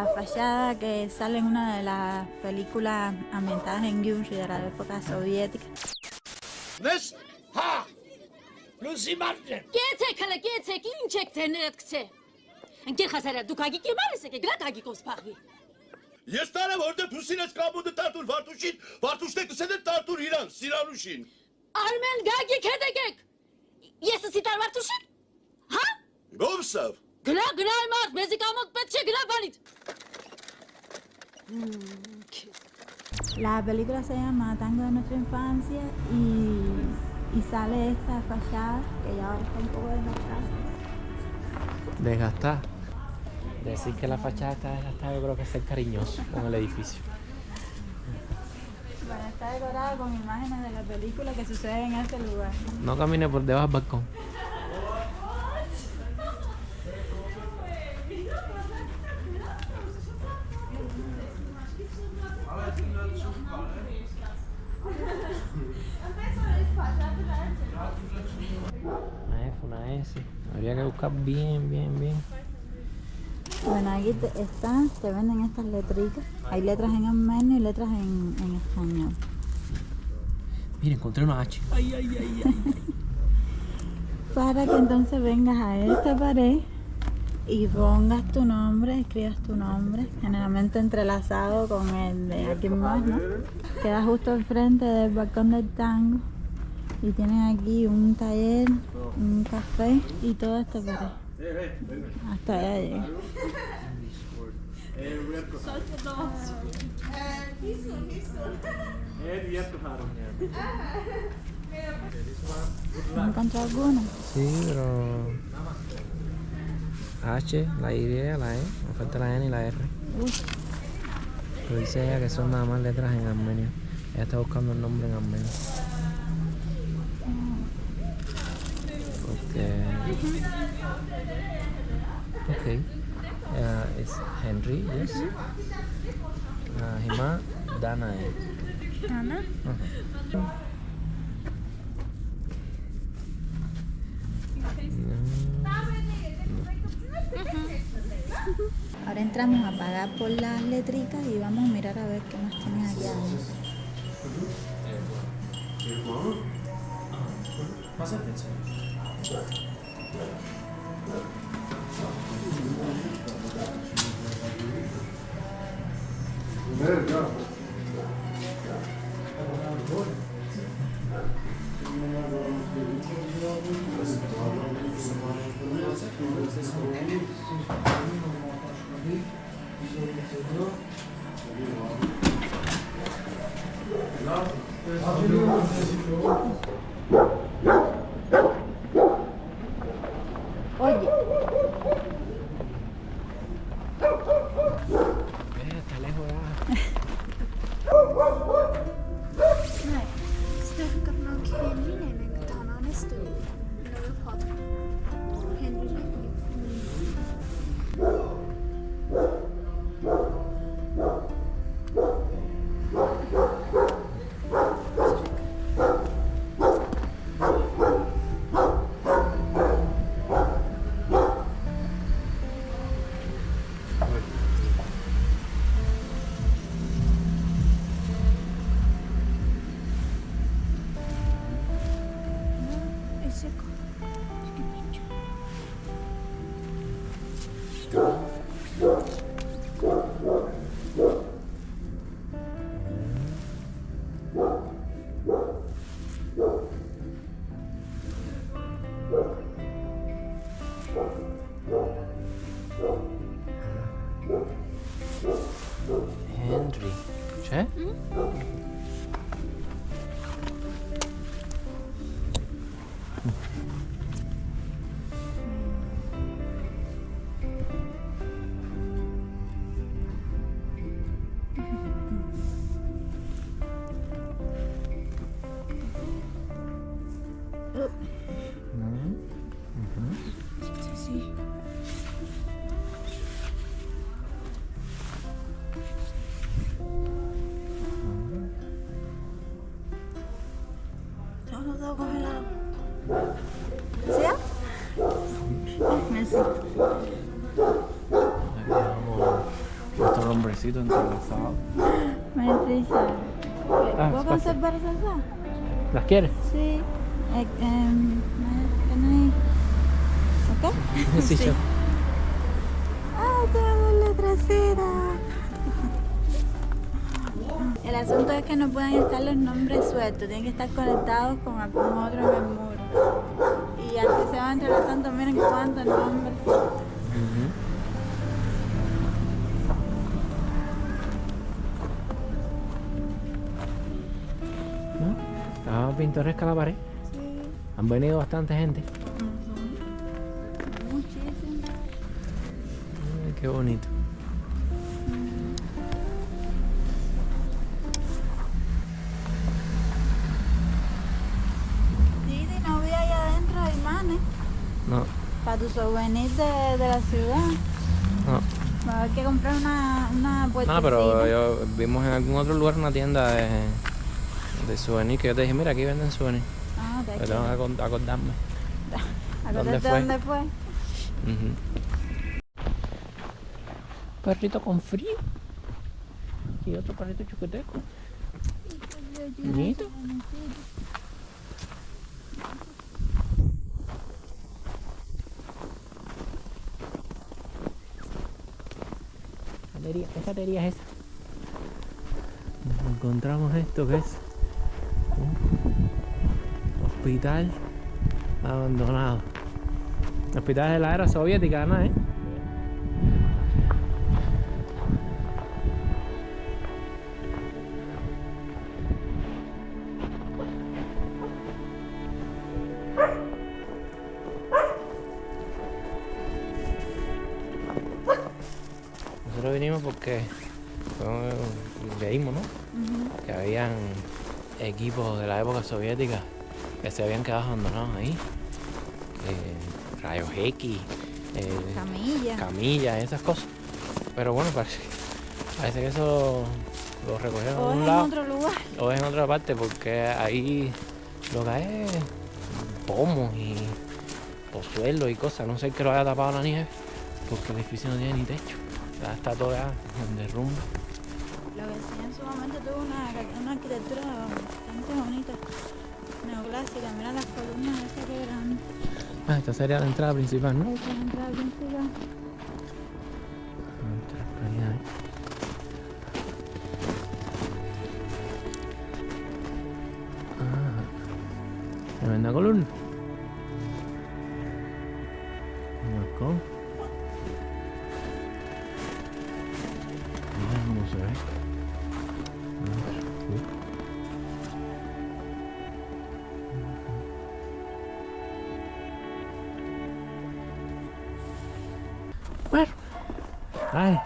la fachada que sale en una de las películas ambientadas en Gyumri de la época soviética. Nes? Ha! Lucy Martin! Gelecek, gelecek, inecek tenetçe. Gel hasara dukagi kemalise ki grakagi kospagi. Jestare orada tusines kabudu tartur vartuşin, vartuşte kısede tartur İran, Siranuşin. Armen gagi kedegek. Yesi sitar vartuşin? Ha? Govsav. Gna almat, mezikamot betçe gna vanit. La película se llama Tango de nuestra infancia y sale esta fachada que ya ahora está un poco desgastada. Desgastada. Decir que la fachada está desgastada, yo creo que es ser cariñoso con el edificio. Bueno, está decorada con imágenes de la película que sucede en este lugar. No camine por debajo del balcón. Una F, una S. Habría que buscar bien. Bueno, aquí te venden estas letricas. Hay letras en armenio y letras en español. Mira, encontré una H. Para que entonces vengas a esta pared y pongas tu nombre, escribas tu nombre, generalmente entrelazado con el de alguien más, ¿no? Queda justo al frente del balcón del tango y tienen aquí un taller, un café y toda esta pared. Hasta allá llega. ¿No encontrado alguna? Sí, pero... H, la Y, la E, me falta la N y la R. Pero dice ella que son nada más letras en armenio. Ella está buscando el nombre en armenio. Okay. It's Henry, yes. Hima, Dana. Ana. Ahora entramos a pagar por las letricas y vamos a mirar a ver qué más tienen aquí adentro. Oye, Está lejos ya. Henry. ¿C'è? sí. Tengo los dedos congelados. ¿Sí? Merci. Abbiamo pobrecitos entrelazados. Maestra, Ah, ¿puedo espacio. conservar esas dos? ¿Las quieres? Sí. Can I... ¿Ok? Sí, yo. ¡Ah, tengo doble trasera! El asunto es que no pueden estar los nombres sueltos, tienen que estar conectados con algún otro en el muro. Y así se van entrelazando, miren cuántos nombres. ¿No? Está pintoresca la pared. Sí. Han venido bastante gente. Muchísimo. Ay, qué bonito. Didi, no vi ahí adentro imanes No, para tu souvenir de la ciudad. no. Va a haber que comprar una puertecita. No, pero vimos en algún otro lugar una tienda de souvenir que yo te dije, mira, aquí venden souvenir. Ah, está Pero tengo que acordarme. Acuérdate fue? dónde fue. Ujú. Perrito con frío. Y otro perrito chuqueteco. Bonito. ¿Qué catería es esa? Nos encontramos esto que es un hospital abandonado. Hospital de la era soviética, ¿no? Nosotros vinimos porque leímos, ¿no? Que habían equipos de la época soviética que se habían quedado abandonados ahí. Rayos X, Camilla. camillas, esas cosas. Pero bueno, parece que eso lo recogieron O en es un en lado otro lugar. o es en otra parte, porque ahí lo que hay es pomos y suelos y cosas. No sé qué lo haya tapado la nieve, porque el edificio no tiene ni techo. Ya está todo ya en derrumbe. Lo que sí en su momento tuvo una arquitectura bastante bonita, neoclásica. Mira las columnas esas que eran. Ah, esta sería la entrada principal, ¿no? Esa es la entrada principal. Entrar por allá, tremenda columna. Un balcón. Mira cómo se ve. Bueno. Ay.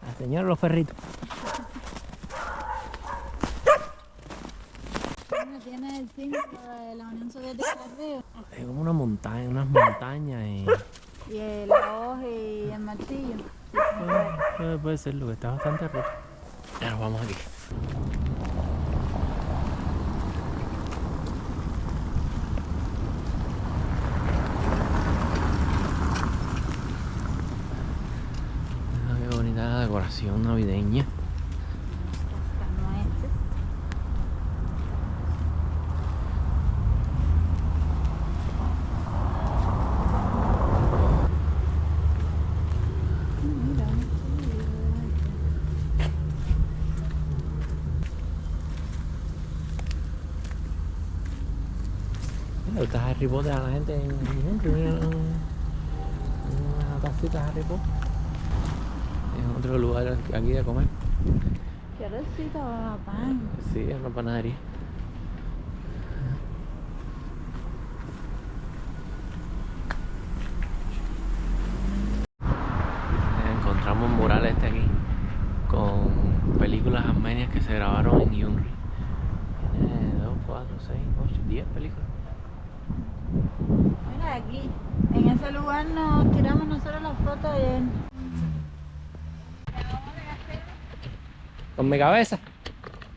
A señor los perritos. Tiene el símbolo de la Unión Soviética arriba. Es como una montaña, unas montañas y... Y la hoja y el martillo. puede ser, lo que está bastante roto. Ya nos vamos aquí. Qué bonita la decoración navideña. Le gusta Harry Potter a la gente en una tacita de Harry Potter. En otro lugar aquí de comer. Quierecito o pan. Sí, es una panadería. Encontramos un mural aquí con películas armenias que se grabaron en Gyumri. Tiene 2, 4, 6, 8, 10 películas. Mira aquí, en ese lugar nos tiramos nosotros las fotos ayer. ¿Con mi cabeza?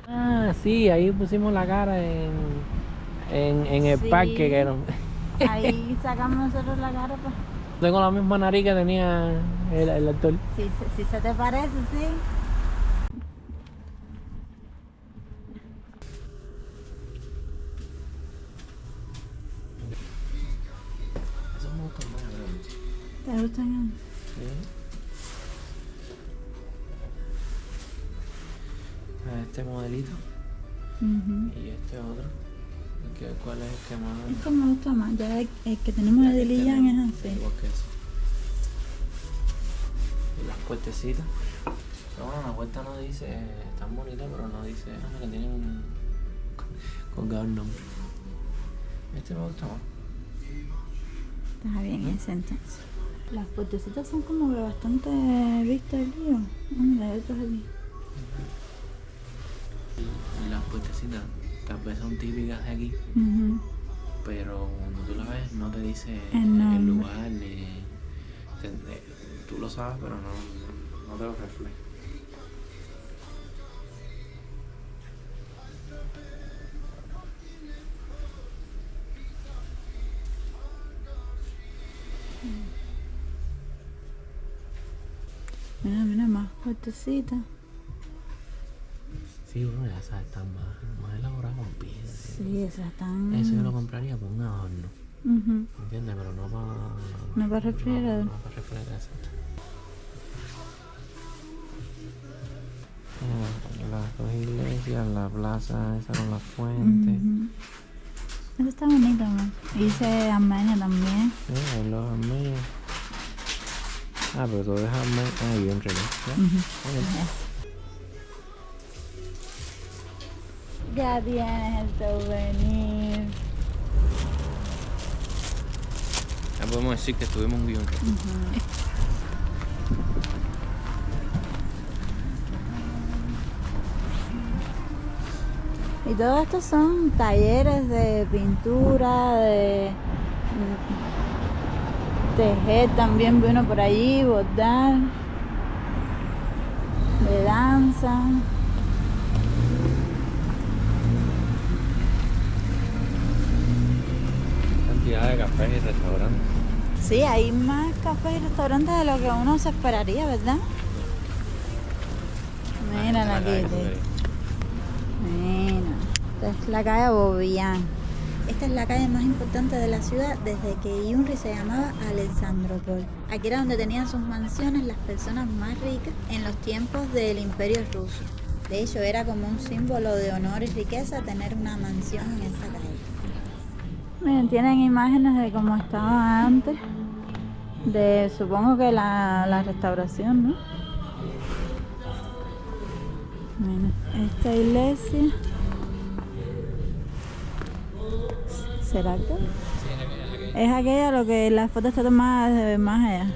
Ah, sí, ahí pusimos la cara en el Sí. parque que nos... Ahí sacamos nosotros la cara, pues. Tengo la misma nariz que tenía el actor. Si se te parece, sí. Esos me gustan más, ¿verdad? ¿Te gustan? Sí. Este modelito y este otro. ¿Cuál es el que más? Este me gusta más. Ya el que tenemos de Lilian es así. Igual que eso. Y las puertecitas. Pero bueno, la puerta no dice, tan bonita, pero no dice, que tienen colgado el nombre. Este me gusta más. Está bien ese entonces. Las puertecitas son como que bastante vistas aquí. Mira, hay otros aquí. Y las puertecitas tal vez son típicas de aquí, pero cuando tú la ves no te dice el lugar ni... Tú lo sabes, pero no te lo refleja. Mira, más puertecitas. Sí, bueno, ya sabes, están más elaboradas con piedra. Sí, esas están... Eso yo lo compraría por un adorno. ¿Entiendes? Pero no para... No para refrigerador. No para refrigerador, exacto. Las dos iglesias, la plaza esa con las fuentes. Eso está bonito, ¿no? Dice Armenia también. Sí, ahí los armenios. Ah, pero todo es armenio. Ah, y un reloj. Ya tienes el souvenir. Ya podemos decir que estuvimos un guión. Y todo esto son talleres de pintura, de tejer también, vi uno por allí, bordar, de danza. Cantidad de cafés y restaurantes. Sí, hay más cafés y restaurantes de lo que uno se esperaría, ¿verdad? Mira aquí. Mira, esta es la calle Bobián. Esta es la calle más importante de la ciudad desde que Gyumri se llamaba Alexandropol. Aquí era donde tenían sus mansiones las personas más ricas en los tiempos del Imperio Ruso. De hecho, era como un símbolo de honor y riqueza tener una mansión en esta calle. Miren, tienen imágenes de cómo estaba antes, de supongo que la restauración, ¿no? Miren, esta iglesia. ¿Será que? Es aquella lo que la foto está tomada desde más allá.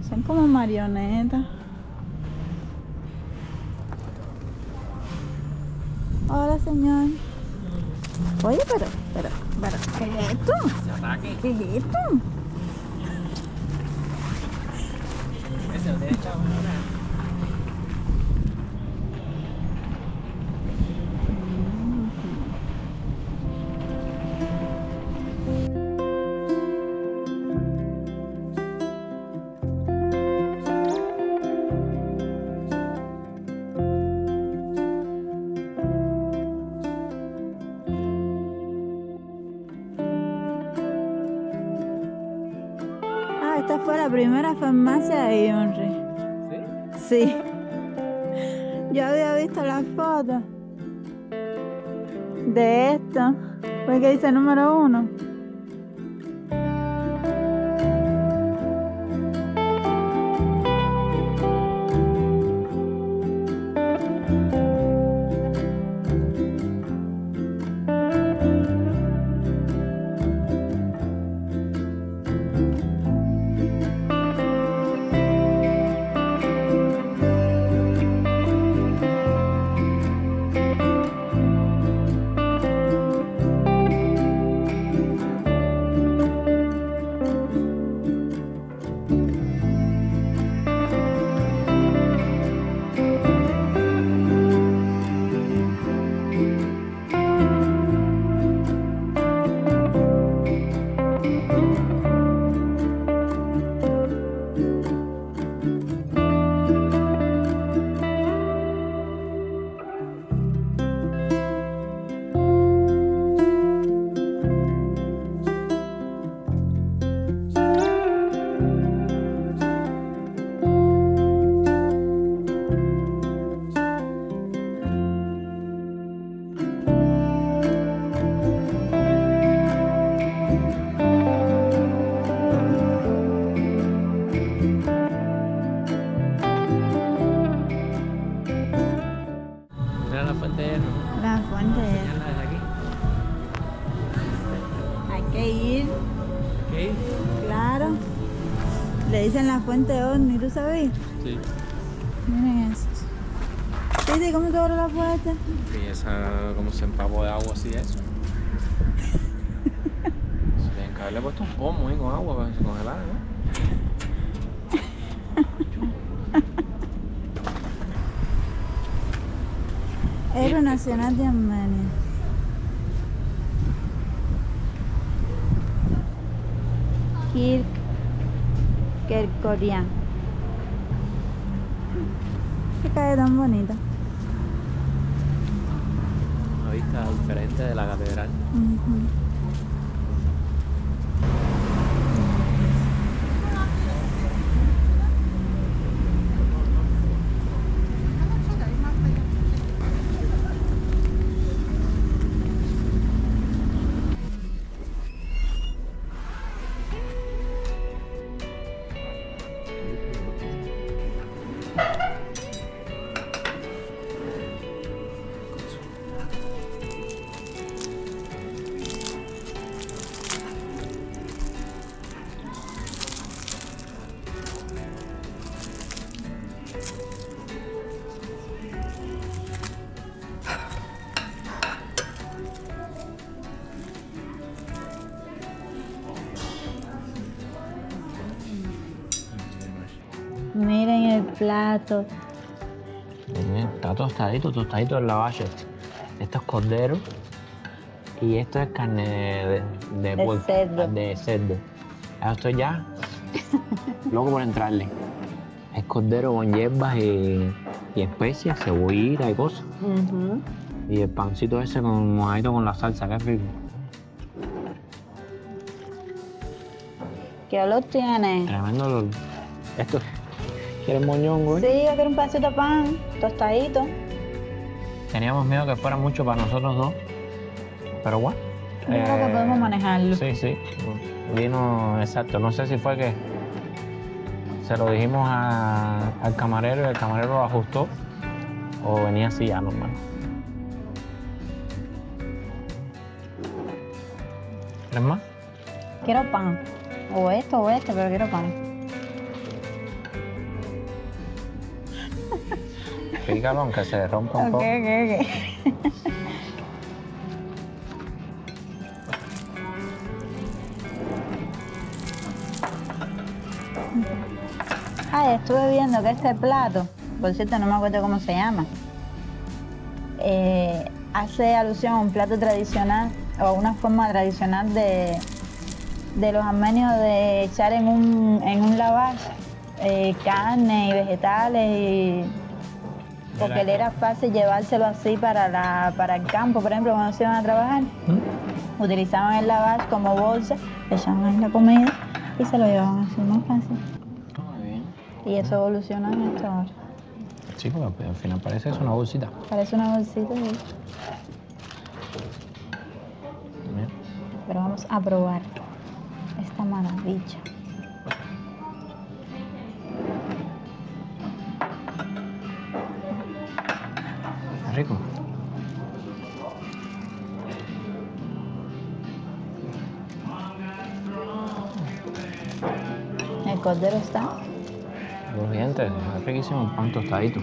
Son como marionetas. Hola, señor. Oye, pero, ¿qué es esto? ¿Qué es esto? Ese lo tiene echado en una. Esta fue la primera farmacia de Gyumri. ¿Sí? Sí. Yo había visto las fotos de esto. Porque dice número 1. Le dicen la fuente ovni, ¿tú sabes? Sí. Miren esto. ¿Viste cómo te abre la puerta? Y esa, como se empapó de agua así, eso. Tienen que haberle puesto un pomo ahí con agua para que se congelara, ¿no? Héroe Nacional de Armenia. Kerkorian. Qué calle tan bonita. Una vista diferente de la catedral. Ujú. Miren el plato. Está tostadito el lavash. Esto es cordero y esto es carne de puerco, cerdo. de cerdo. Esto ya loco por entrarle. Es cordero con hierbas y especias, cebollita y cosas. Ujú. Y el pancito ese con mojadito con la salsa, que es rico. ¿Qué olor tiene? Tremendo olor. Esto, ¿quieres moñón, güey? Sí, yo quiero un pedacito de pan, tostadito. Teníamos miedo que fuera mucho para nosotros dos, pero bueno. Yo creo que podemos manejarlo. Sí, sí. Vino exacto. No sé si fue que se lo dijimos al camarero y el camarero lo ajustó o venía así ya normal. ¿Quieres más? Quiero pan. O esto o este, pero quiero pan. Pícalo aunque se rompa un Ok, poco. ok. Ay, estuve viendo que este plato, por cierto no me acuerdo cómo se llama, hace alusión a un plato tradicional o a una forma tradicional de los armenios de echar en un lavash carne y vegetales porque le era fácil llevárselo así para el campo, por ejemplo, cuando se iban a trabajar. Utilizaban el lavash como bolsa, le echaban ahí la comida y se lo llevaban así, más fácil. Muy bien. Y eso evoluciona en esta hora. Sí, porque al final parece que es una bolsita. Parece una bolsita, sí. Mira. Pero vamos a probar esta maravilla. Está rico. El cordero está. Crujiente, es riquísimo el pan tostadito.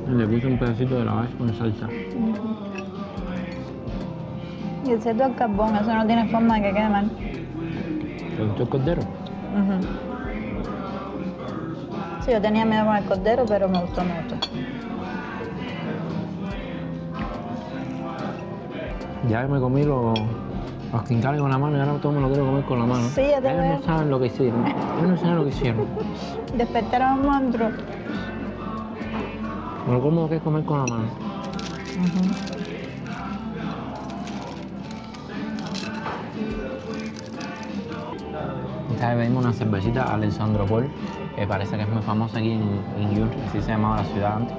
Le puse un pedacito de lavash con salsa. Y el cerdo al carbón, eso no tiene forma de que quede mal. ¿Te gustó el cordero? Ujú. Sí, yo tenía miedo con el cordero, pero me gustó mucho. Ya me comí los quincales con la mano y ahora todo me lo quiero comer con la mano. Sí, ya te Ellos veo. no saben lo que hicieron. Ellos no saben lo que hicieron. Despertaron a un monstruo. Me lo como lo que es comer con la mano. Esta vez pedimos una cervecita Alexandropol, que parece que es muy famosa aquí en Gyumri, así se llamaba la ciudad antes.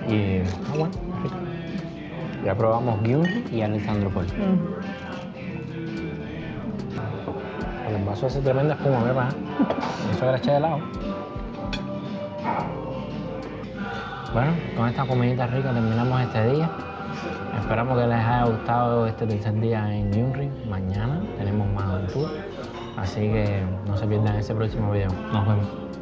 Y bueno, rico. Ya probamos Gyumri y Alexandropol. Con el vaso hace tremenda espuma, ¿verdad? Eso que le eché de lado. Bueno, con esta comidita rica terminamos este día. Esperamos que les haya gustado este tercer día en Newry. Mañana tenemos más aventuras. Así que no se pierdan ese próximo video. Nos vemos.